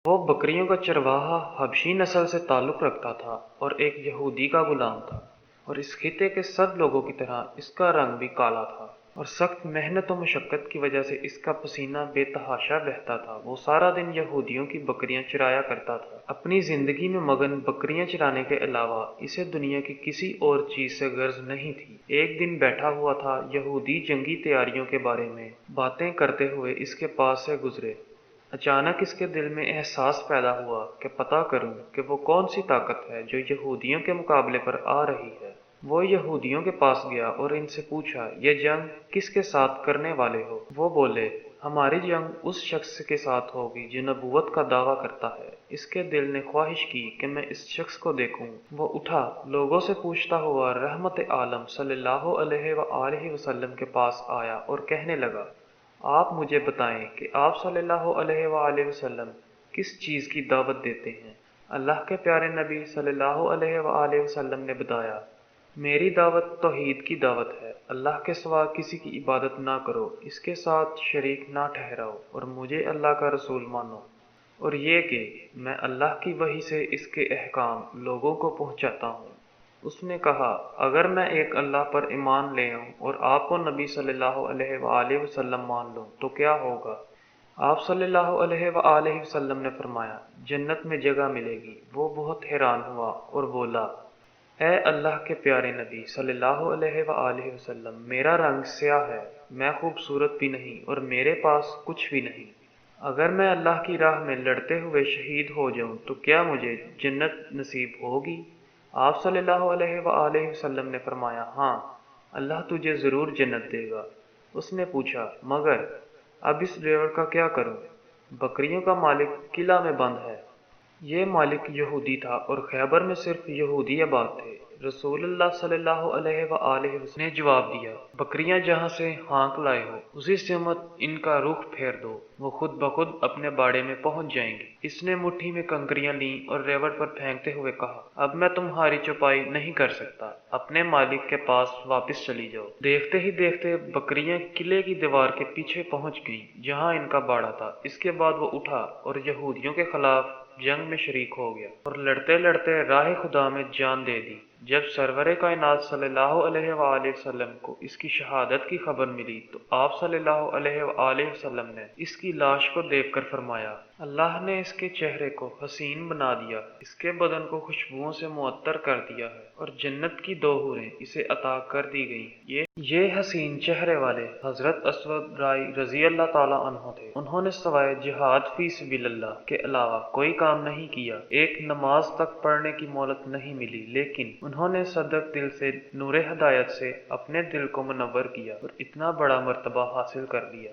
وہ بکریوں کا چرواہا حبشی نسل سے تعلق رکھتا تھا اور ایک یہودی کا غلام تھا، اور اس خطے کے سب لوگوں کی طرح اس کا رنگ بھی کالا تھا، اور سخت محنت و مشقت کی وجہ سے اس کا پسینہ بے تحاشا بہتا تھا۔ وہ سارا دن یہودیوں کی بکریاں چرایا کرتا تھا۔ اپنی زندگی میں مگن بکریاں چرانے کے علاوہ اسے دنیا کی کسی اور چیز سے غرض نہیں تھی۔ ایک دن بیٹھا ہوا تھا، یہودی جنگی تیاریوں کے بارے میں باتیں کرتے ہوئے اس کے پاس سے گزرے۔ اچانک اس کے دل میں احساس پیدا ہوا کہ پتہ کروں کہ وہ کون سی طاقت ہے جو یہودیوں کے مقابلے پر آ رہی ہے۔ وہ یہودیوں کے پاس گیا اور ان سے پوچھا، یہ جنگ کس کے ساتھ کرنے والے ہو؟ وہ بولے، ہماری جنگ اس شخص کے ساتھ ہوگی جو نبوت کا دعویٰ کرتا ہے۔ اس کے دل نے خواہش کی کہ میں اس شخص کو دیکھوں۔ وہ اٹھا، لوگوں سے پوچھتا ہوا رحمت عالم صلی اللہ علیہ وآلہ وسلم کے پاس آیا اور کہنے لگا، آپ مجھے بتائیں کہ آپ صلی اللہ علیہ وآلہ وسلم کس چیز کی دعوت دیتے ہیں؟ اللہ کے پیارے نبی صلی اللہ علیہ وآلہ وسلم نے بتایا، میری دعوت توحید کی دعوت ہے، اللہ کے سوا کسی کی عبادت نہ کرو، اس کے ساتھ شریک نہ ٹھہراؤ، اور مجھے اللہ کا رسول مانو، اور یہ کہ میں اللہ کی وحی سے اس کے احکام لوگوں کو پہنچاتا ہوں۔ اس نے کہا، اگر میں ایک اللہ پر ایمان لے آؤں اور آپ کو نبی صلی اللہ علیہ وآلہ وسلم مان لوں تو کیا ہوگا؟ آپ صلی اللہ علیہ وآلہ وسلم نے فرمایا، جنت میں جگہ ملے گی۔ وہ بہت حیران ہوا اور بولا، اے اللہ کے پیارے نبی صلی اللہ علیہ وآلہ وسلم، میرا رنگ سیاہ ہے، میں خوبصورت بھی نہیں اور میرے پاس کچھ بھی نہیں۔ اگر میں اللہ کی راہ میں لڑتے ہوئے شہید ہو جاؤں تو کیا مجھے جنت نصیب ہوگی؟ آپ صلی اللہ علیہ وآلہ وسلم نے فرمایا، ہاں، اللہ تجھے ضرور جنت دے گا۔ اس نے پوچھا، مگر اب اس ریوڑ کا کیا کروں؟ بکریوں کا مالک قلعہ میں بند ہے۔ یہ مالک یہودی تھا اور خیبر میں صرف یہودی آباد تھے۔ رسول اللہ صلی اللہ علیہ وآلہ وسلم نے جواب دیا، بکریاں جہاں سے ہانک لائے ہو اسی سمت ان کا رخ پھیر دو، وہ خود بخود اپنے باڑے میں پہنچ جائیں گی۔ اس نے مٹھی میں کنکریاں لیں اور ریوڑ پر پھینکتے ہوئے کہا، اب میں تمہاری چوپائی نہیں کر سکتا، اپنے مالک کے پاس واپس چلی جاؤ۔ دیکھتے ہی دیکھتے بکریاں قلعے کی دیوار کے پیچھے پہنچ گئیں جہاں ان کا باڑا تھا۔ اس کے بعد وہ اٹھا اور یہودیوں کے خلاف جنگ میں شریک ہو گیا اور لڑتے لڑتے راہ خدا میں جان دے دی۔ جب سرور کائنات صلی اللہ علیہ وآلہ وسلم کو اس کی شہادت کی خبر ملی تو آپ صلی اللہ علیہ وآلہ وسلم نے اس کی لاش کو دیکھ کر فرمایا، اللہ نے اس کے چہرے کو حسین بنا دیا، اس کے بدن کو خوشبوؤں سے معطر کر دیا ہے، اور جنت کی 2 حوریں اسے عطا کر دی گئی ہیں۔ یہ حسین چہرے والے حضرت اسود رائی رضی اللہ تعالیٰ عنہ تھے۔ انہوں نے سوائے جہاد فی سبیل اللہ کے علاوہ کوئی کام نہیں کیا، ایک نماز تک پڑھنے کی مہلت نہیں ملی، لیکن انہوں نے صدق دل سے نور ہدایت سے اپنے دل کو منور کیا اور اتنا بڑا مرتبہ حاصل کر لیا۔